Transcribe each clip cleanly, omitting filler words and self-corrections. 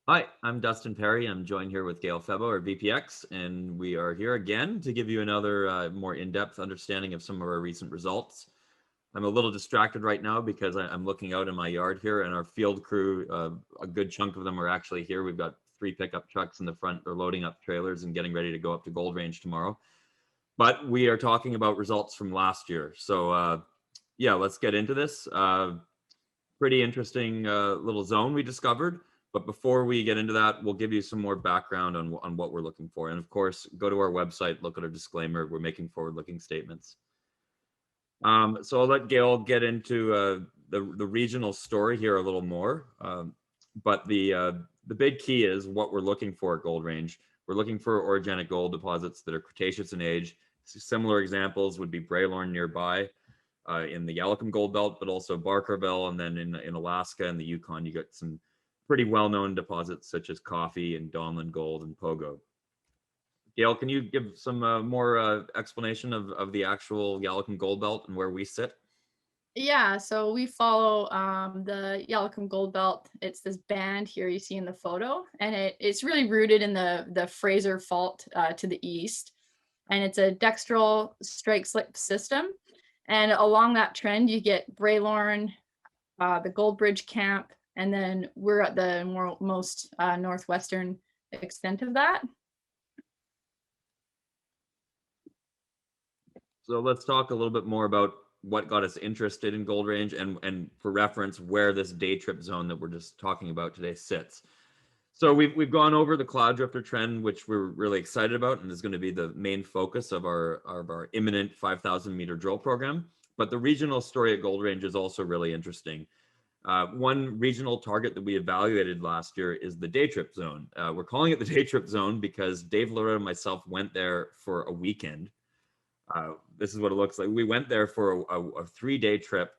Hi, I'm Dustin Perry. I'm joined here with Gayle Febbo, or VPX, and we are here again to give you another more in-depth understanding of some of our recent results. I'm a little distracted right now because I'm looking out in my yard here, and our field crew, a good chunk of them are actually here. We've got 3 pickup trucks in the front. They're loading up trailers and getting ready to go up to Goldrange tomorrow. But we are talking about results from last year. So yeah, let's get into this. Pretty interesting little zone we discovered. But before we get into that, we'll give you some more background on what we're looking for. And of course, go to our website, look at our disclaimer. We're making forward-looking statements. So I'll let Gayle get into the regional story here a little more. But the big key is what we're looking for at Goldrange. We're looking for orogenic gold deposits that are Cretaceous in age. Similar examples would be Braylorn nearby in the Yalakum Gold Belt, but also Barkerville, and then in Alaska and the Yukon, you get some pretty well-known deposits such as Coffee and Donlin Gold and Pogo. Gayle, can you give some more explanation of the actual Yalakum Gold Belt and where we sit? Yeah, so we follow the Yalakum Gold Belt. It's this band here you see in the photo, and it's really rooted in the Fraser Fault to the east, and it's a dextral strike slip system. And along that trend, you get Braylorn, the Goldbridge Camp, and then we're at the most northwestern extent of that. So let's talk a little bit more about what got us interested in Goldrange and for reference, where this day trip zone that we're just talking about today sits. So we've gone over the cloud drifter trend, which we're really excited about, and is going to be the main focus of our imminent 5,000 meter drill program. But the regional story at Goldrange is also really interesting. One regional target that we evaluated last year is the day trip zone. We're calling it the day trip zone because Dave Loretta and myself went there for a weekend. This is what it looks like. We went there for a 3-day trip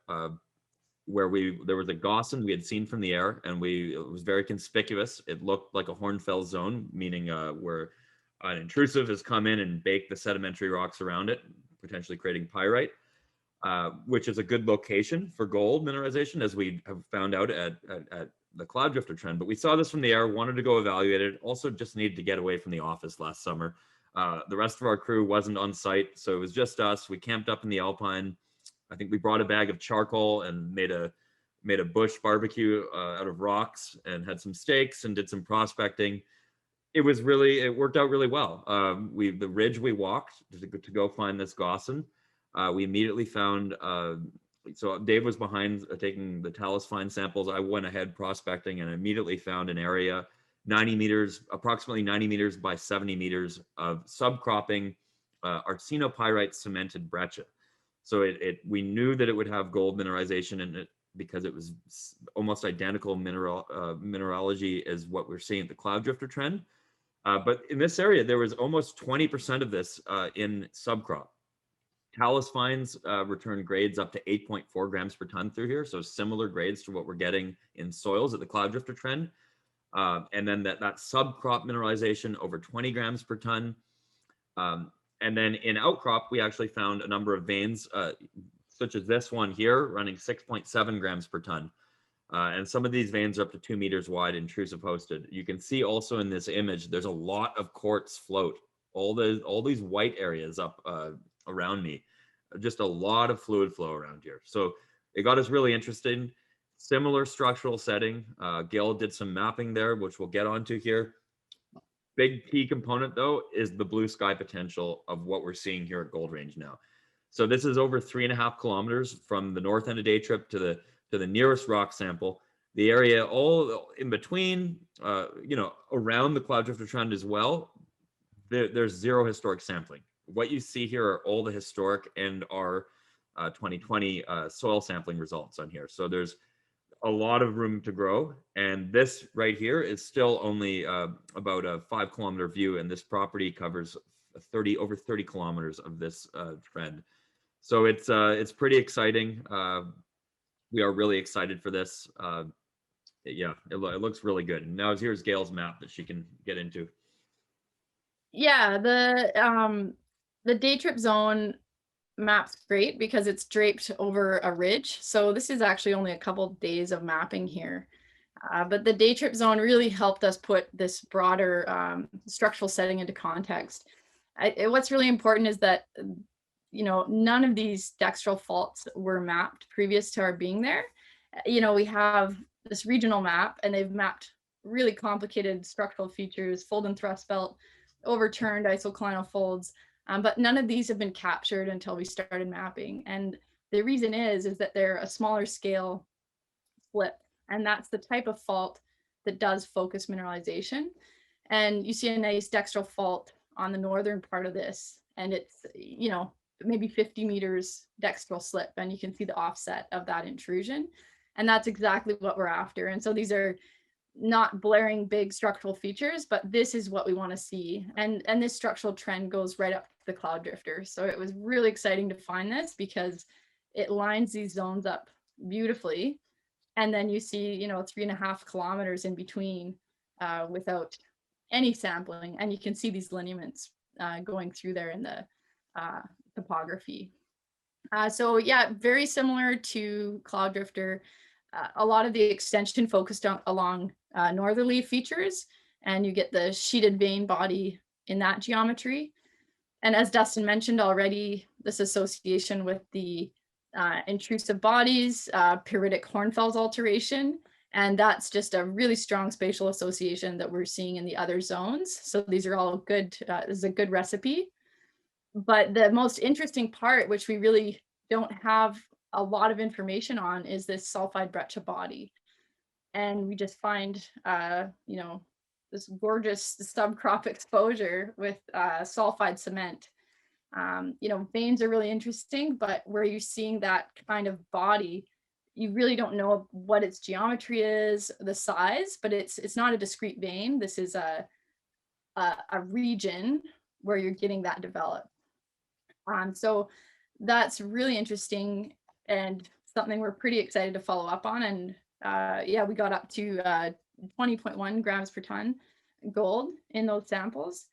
where there was a Gossan we had seen from the air, and it was very conspicuous. It looked like a hornfels zone, meaning where an intrusive has come in and baked the sedimentary rocks around it, potentially creating pyrite, which is a good location for gold mineralization, as we have found out at the cloud drifter trend. But we saw this from the air, wanted to go evaluate it. Also, just needed to get away from the office last summer. The rest of our crew wasn't on site, so it was just us. We camped up in the Alpine. I think we brought a bag of charcoal and made a bush barbecue out of rocks and had some steaks and did some prospecting. It worked out really well. The ridge we walked to go find this Gossan. We immediately found. So Dave was behind taking the Talus fine samples. I went ahead prospecting and immediately found an area 90 meters, approximately 90 meters by 70 meters of subcropping arsenopyrite cemented breccia. So we knew that it would have gold mineralization in it because it was almost identical mineralogy as what we're seeing at the cloud drifter trend. But in this area, there was almost 20% of this in subcrop. Talus fines return grades up to 8.4 grams per ton through here, so similar grades to what we're getting in soils at the cloud drifter trend. And then that subcrop mineralization over 20 grams per ton. And then in outcrop, we actually found a number of veins, such as this one here, running 6.7 grams per ton. And some of these veins are up to 2 meters wide, intrusive hosted. You can see also in this image, there's a lot of quartz float. All these white areas up around me, just a lot of fluid flow around here. So it got us really interested. Similar structural setting. Gayle did some mapping there, which we'll get onto here. Big key component, though, is the blue sky potential of what we're seeing here at Goldrange now. So this is over 3.5 kilometers from the north end of day trip to the nearest rock sample. The area all in between, around the cloud drifter trend as well, there's zero historic sampling. What you see here are all the historic and our 2020 soil sampling results on here. So there's a lot of room to grow. And this right here is still only about a 5-kilometer view, and this property covers over 30 kilometers of this trend. So it's pretty exciting. We are really excited for this. Yeah, it looks really good. And now here's Gayle's map that she can get into. Yeah, the day trip zone map's great because it's draped over a ridge. So this is actually only a couple days of mapping here. But the day trip zone really helped us put this broader structural setting into context. What's really important is that, none of these dextral faults were mapped previous to our being there. We have this regional map, and they've mapped really complicated structural features, fold and thrust belt, overturned isoclinal folds, but none of these have been captured until we started mapping. And the reason is that they're a smaller scale slip, and that's the type of fault that does focus mineralization. And you see a nice dextral fault on the northern part of this, and it's, maybe 50 meters dextral slip, and you can see the offset of that intrusion. And that's exactly what we're after. And so these are not blaring big structural features, but this is what we want to see. And this structural trend goes right up to the cloud drifter. So it was really exciting to find this because it lines these zones up beautifully. And then you see, 3.5 kilometers in between without any sampling. And you can see these lineaments going through there in the topography. So yeah, very similar to cloud drifter. A lot of the extension focused along northerly features, and you get the sheeted vein body in that geometry. And as Dustin mentioned already, this association with the intrusive bodies, pyritic hornfels alteration, and that's just a really strong spatial association that we're seeing in the other zones. So these are all good, this is a good recipe. But the most interesting part, which we really don't have a lot of information on, is this sulfide breccia body. And we just find, this gorgeous subcrop exposure with sulfide cement. Veins are really interesting, but where you're seeing that kind of body, you really don't know what its geometry is, the size, but it's not a discrete vein. This is a region where you're getting that developed. So that's really interesting and something we're pretty excited to follow up on. And yeah, we got up to 20.1 grams per ton gold in those samples,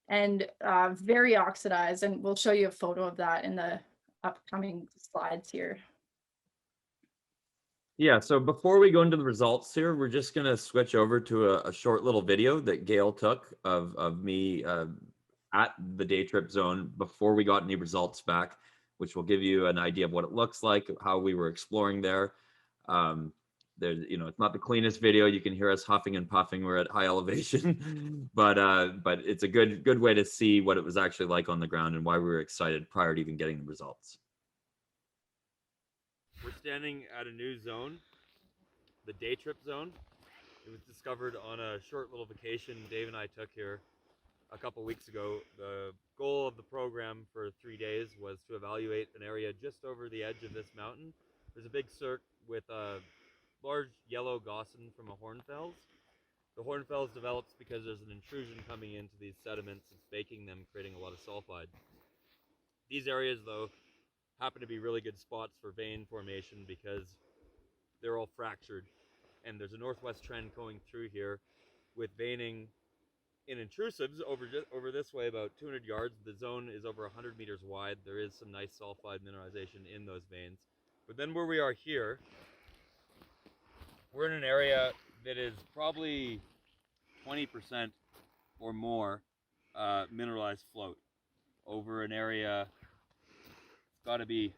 and very oxidized. And we'll show you a photo of that in the upcoming slides here. Yeah, so before we go into the results here, we're just going to switch over to a short little video that Gayle took of me at the day trip zone before we got any results back, which will give you an idea of what it looks like, how we were exploring there. There's, it's not the cleanest video. You can hear us huffing and puffing. We're at high elevation, but it's a good way to see what it was actually like on the ground and why we were excited prior to even getting the results. We're standing at a new zone, the day trip zone. It was discovered on a short little vacation Dave and I took here a couple weeks ago. The goal of the program for 3 days was to evaluate an area just over the edge of this mountain. There's a big cirque with a large yellow gossan from a hornfels. The hornfels develops because there's an intrusion coming into these sediments. It's baking them, creating a lot of sulfide. These areas, though, happen to be really good spots for vein formation because they're all fractured, and there's a northwest trend going through here with veining in intrusives over this way about 200 yards. The zone is over 100 meters wide. There is some nice sulfide mineralization in those veins. But then where we are here, we're in an area that is probably 20% or more mineralized float over an area, it's got to be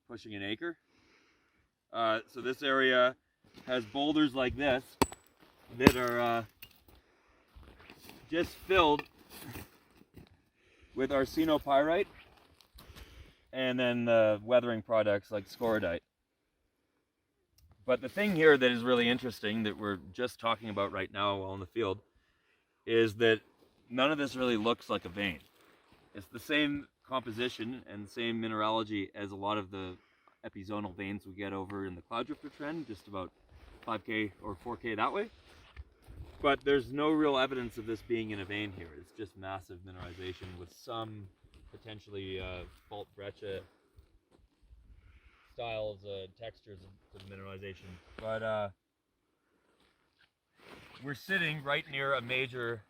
pushing an acre. So this area has boulders like this that are just filled with arsenopyrite and then weathering products like scorodite. But the thing here that is really interesting that we're just talking about right now while in the field is that none of this really looks like a vein. It's the same composition and same mineralogy as a lot of the epizonal veins we get over in the cloud drifter trend, just about 5K or 4K that way. But there's no real evidence of this being in a vein here. It's just massive mineralization with some potentially fault breccia styles, textures to the mineralization. But we're sitting right near a major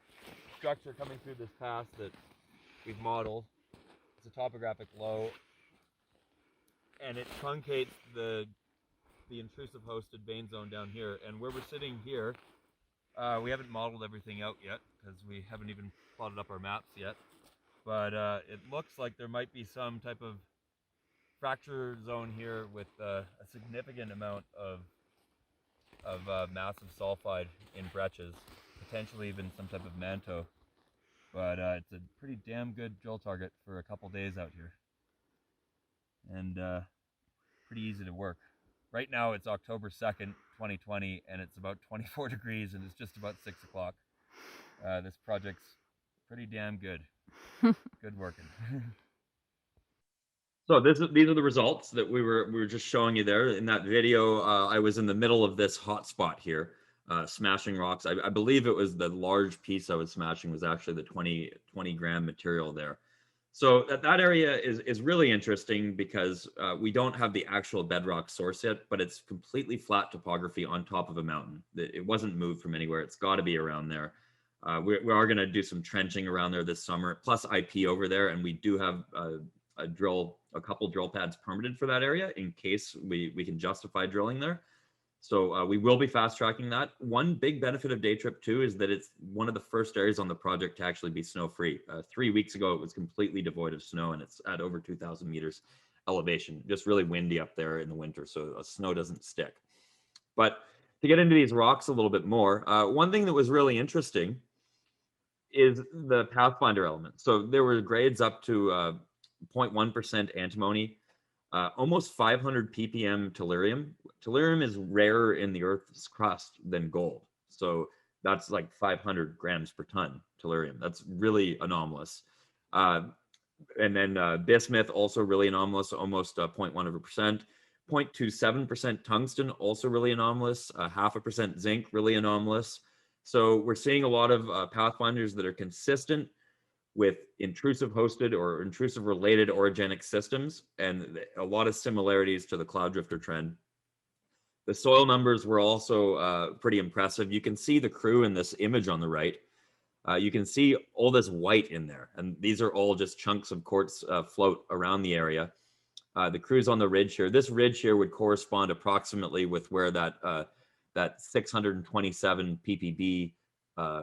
structure coming through this pass that we've modeled. It's a topographic low, and it truncates the the intrusive hosted vein zone down here. And where we're sitting here, we haven't modeled everything out yet because we haven't even plotted up our maps yet. But it looks like there might be some type of fracture zone here with a significant amount of massive sulfide in breccias, potentially even some type of manto. But it's a pretty damn good drill target for a couple days out here. And pretty easy to work. Right now it's October 2nd, 2020, and it's about 24 degrees and it's just about 6 o'clock. This project's pretty damn good. Good working. So these are the results that we were just showing you there in that video. I was in the middle of this hot spot here, smashing rocks. I believe it was the large piece I was smashing was actually the 20 gram material there. So that area is really interesting because we don't have the actual bedrock source yet, but it's completely flat topography on top of a mountain. It wasn't moved from anywhere. It's got to be around there. We are going to do some trenching around there this summer, plus IP over there, and we do have a couple drill pads permitted for that area in case we can justify drilling there. So we will be fast tracking that. One big benefit of Day Trip 2 is that it's one of the first areas on the project to actually be snow free. 3 weeks ago, it was completely devoid of snow and it's at over 2,000 meters elevation, just really windy up there in the winter. So snow doesn't stick. But to get into these rocks a little bit more, one thing that was really interesting is the Pathfinder element. So there were grades up to 0.1% antimony, almost 500 ppm tellurium. Tellurium is rarer in the Earth's crust than gold. So that's like 500 grams per ton tellurium. That's really anomalous. And then bismuth, also really anomalous, almost 0.1%. 0.27% tungsten, also really anomalous. 0.5% zinc, really anomalous. So we're seeing a lot of pathfinders that are consistent with intrusive hosted or intrusive related orogenic systems, and a lot of similarities to the cloud drifter trend. The soil numbers were also pretty impressive. You can see the crew in this image on the right. You can see all this white in there, and these are all just chunks of quartz float around the area. The crew's on the ridge here. This ridge here would correspond approximately with where that 627 ppb,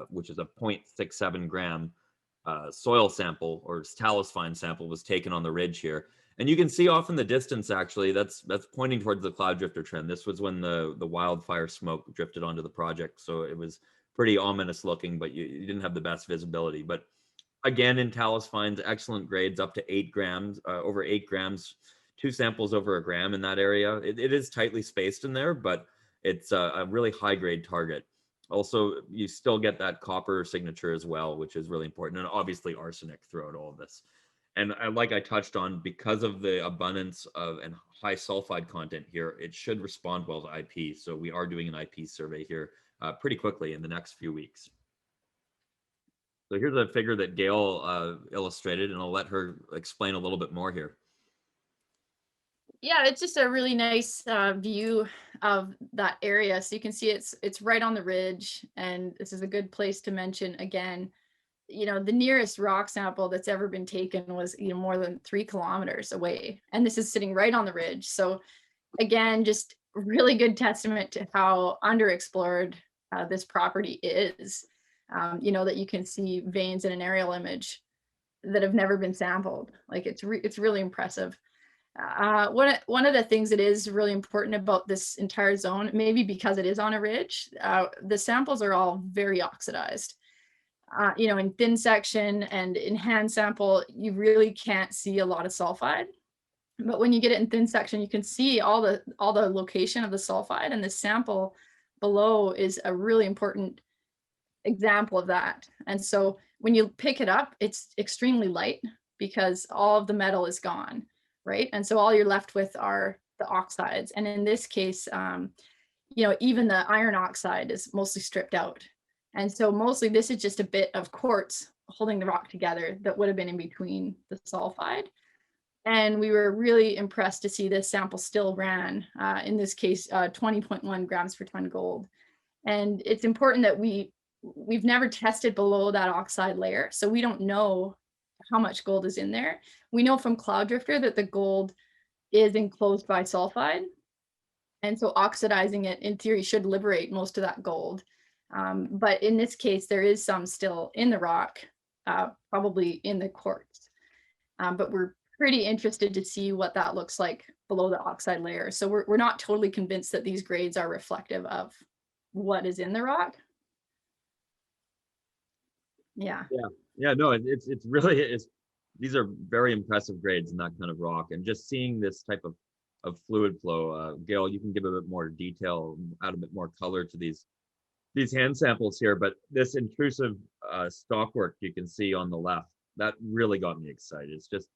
which is a 0.67 gram soil sample or talus fine sample, was taken on the ridge here. And you can see off in the distance, actually, that's pointing towards the cloud drifter trend. This was when the wildfire smoke drifted onto the project. So it was pretty ominous looking, but you didn't have the best visibility. But again, in talus fines, excellent grades up to 8 grams, over 8 grams, 2 samples over a gram in that area. It is tightly spaced in there, but it's a really high grade target. Also, you still get that copper signature as well, which is really important, and obviously arsenic throughout all of this. And like I touched on, because of the abundance of and high sulfide content here, it should respond well to IP. So we are doing an IP survey here pretty quickly in the next few weeks. So here's a figure that Gayle illustrated, and I'll let her explain a little bit more here. Yeah, it's just a really nice view of that area. So you can see it's right on the ridge, and this is a good place to mention again, the nearest rock sample that's ever been taken was more than 3 kilometers away, and this is sitting right on the ridge. So again, just really good testament to how underexplored this property is. That you can see veins in an aerial image that have never been sampled. Like it's really impressive. One of the things that is really important about this entire zone, maybe because it is on a ridge, the samples are all very oxidized. In thin section and in hand sample, you really can't see a lot of sulfide. But when you get it in thin section, you can see all the location of the sulfide, and the sample below is a really important example of that. And so when you pick it up, it's extremely light because all of the metal is gone, right? And so all you're left with are the oxides. And in this case, even the iron oxide is mostly stripped out. And so mostly this is just a bit of quartz holding the rock together that would have been in between the sulfide. And we were really impressed to see this sample still ran, in this case, 20.1 grams per ton gold. And it's important that we've never tested below that oxide layer, so we don't know how much gold is in there. We know from Cloud Drifter that the gold is enclosed by sulfide, And so oxidizing it in theory should liberate most of that gold. But in this case, there is some still in the rock, probably in the quartz. But we're pretty interested to see what that looks like below the oxide layer. So we're not totally convinced that these grades are reflective of what is in the rock. Yeah. Yeah, no, it's really, these are very impressive grades in that kind of rock, and just seeing this type of fluid flow. Gayle, you can give a bit more detail, add a bit more color to these hand samples here, but this intrusive stockwork you can see on the left, that really got me excited. It's just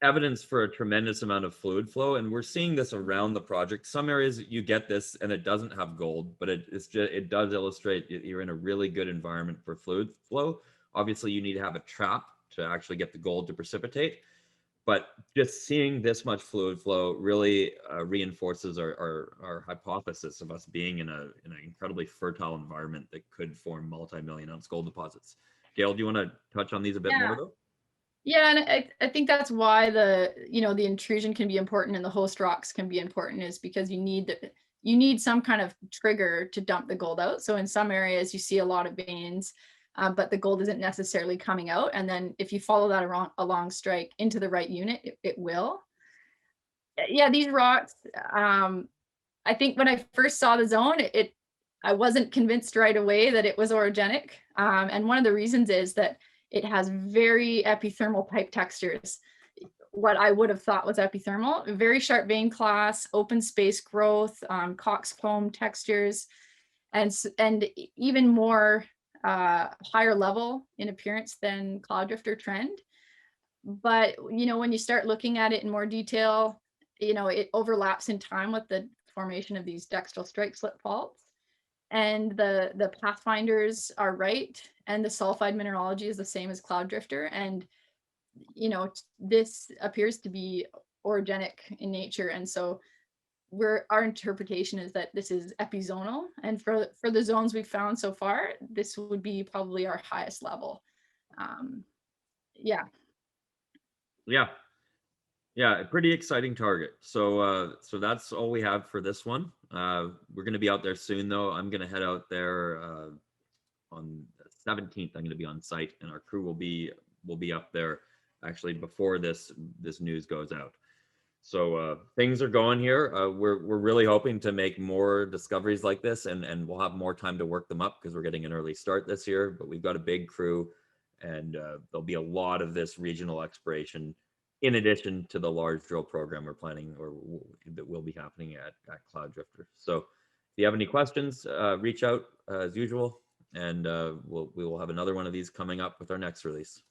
evidence for a tremendous amount of fluid flow, and we're seeing this around the project. Some areas you get this and it doesn't have gold, but it does illustrate you're in a really good environment for fluid flow. Obviously you need to have a trap to actually get the gold to precipitate, but just seeing this much fluid flow really reinforces our hypothesis of us being in an incredibly fertile environment that could form multi-million ounce gold deposits. Gayle, do you want to touch on these a bit more though? Yeah, and I think that's why the intrusion can be important and the host rocks can be important, is because you need some kind of trigger to dump the gold out. So in some areas you see a lot of veins, but the gold isn't necessarily coming out. And then if you follow that along strike into the right unit, it will. Yeah, these rocks, I think when I first saw the zone, I wasn't convinced right away that it was orogenic. And one of the reasons is that it has very epithermal pipe textures. What I would have thought was epithermal, very sharp vein class, open space growth, coxcomb textures, and even more higher level in appearance than cloud drifter trend. But when you start looking at it in more detail, it overlaps in time with the formation of these dextral strike slip faults. And the pathfinders are right, and the sulfide mineralogy is the same as cloud drifter. And this appears to be orogenic in nature, and so our interpretation is that this is epizonal. And for the zones we've found so far, this would be probably our highest level. Yeah. Yeah, a pretty exciting target. So that's all we have for this one. We're going to be out there soon, though. I'm going to head out there on the 17th. I'm going to be on site, and our crew will be up there actually before this news goes out. So things are going here. We're really hoping to make more discoveries like this, and we'll have more time to work them up because we're getting an early start this year. But we've got a big crew, and there'll be a lot of this regional exploration in addition to the large drill program we're planning or that will be happening at Cloud Drifter. So if you have any questions, reach out as usual, and we will have another one of these coming up with our next release.